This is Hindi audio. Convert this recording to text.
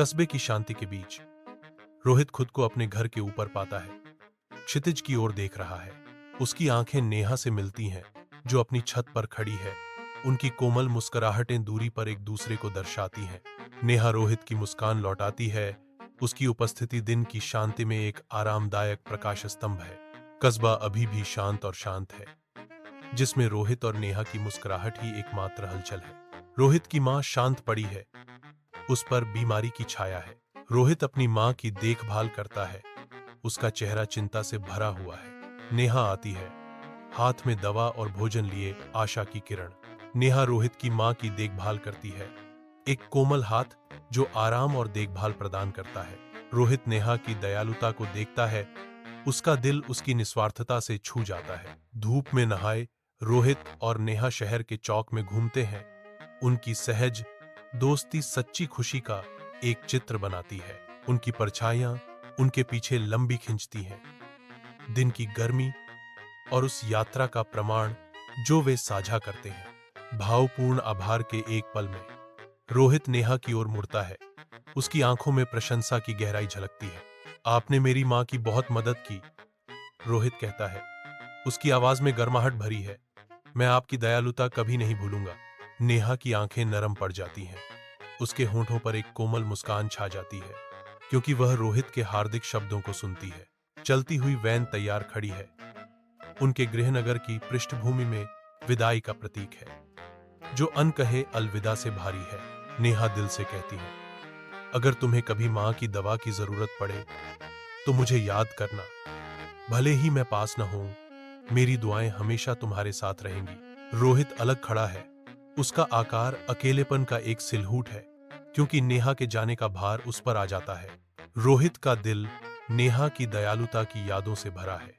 कस्बे की शांति के बीच रोहित खुद को अपने घर के ऊपर पाता है। क्षितिज की ओर देख रहा है। उसकी आंखें नेहा से मिलती हैं, जो अपनी छत पर खड़ी है। उनकी कोमल मुस्कुराहटें दूरी पर एक दूसरे को दर्शाती हैं। नेहा रोहित की मुस्कान लौटाती है। उसकी उपस्थिति दिन की शांति में एक आरामदायक प्रकाश स्तंभ है। कस्बा अभी भी शांत और शांत है, जिसमें रोहित और नेहा की मुस्कुराहट ही एकमात्र हलचल है। रोहित की मां शांत पड़ी है। उस पर बीमारी की छाया है। रोहित अपनी मां की देखभाल करता है। उसका चेहरा चिंता से भरा हुआ है। नेहा आती है, हाथ में दवा और भोजन लिए आशा की किरण। नेहा रोहित की मां की देखभाल करती है, एक कोमल हाथ जो आराम और देखभाल प्रदान करता है। रोहित नेहा की दयालुता को देखता है। उसका दिल उसकी निस्वार्थता से छू जाता है। धूप में नहाए रोहित और नेहा शहर के चौक में घूमते हैं। उनकी सहज दोस्ती सच्ची खुशी का एक चित्र बनाती है। उनकी परछाइयां उनके पीछे लंबी खिंचती हैं। दिन की गर्मी और उस यात्रा का प्रमाण जो वे साझा करते हैं। भावपूर्ण आभार के एक पल में रोहित नेहा की ओर मुड़ता है। उसकी आंखों में प्रशंसा की गहराई झलकती है। आपने मेरी मां की बहुत मदद की, रोहित कहता है। उसकी आवाज में गर्माहट भरी है। मैं आपकी दयालुता कभी नहीं भूलूंगा। नेहा की आंखें नरम पड़ जाती हैं। उसके होंठों पर एक कोमल मुस्कान छा जाती है, क्योंकि वह रोहित के हार्दिक शब्दों को सुनती है। चलती हुई वैन तैयार खड़ी है। उनके गृहनगर की पृष्ठभूमि में विदाई का प्रतीक है, जो अनकहे अलविदा से भारी है। नेहा दिल से कहती है, अगर तुम्हें कभी मां की दवा की जरूरत पड़े तो मुझे याद करना। भले ही मैं पास न हूं, मेरी दुआएं हमेशा तुम्हारे साथ रहेंगी। रोहित अलग खड़ा है। उसका आकार अकेलेपन का एक सिलहूट है, क्योंकि नेहा के जाने का भार उस पर आ जाता है। रोहित का दिल नेहा की दयालुता की यादों से भरा है।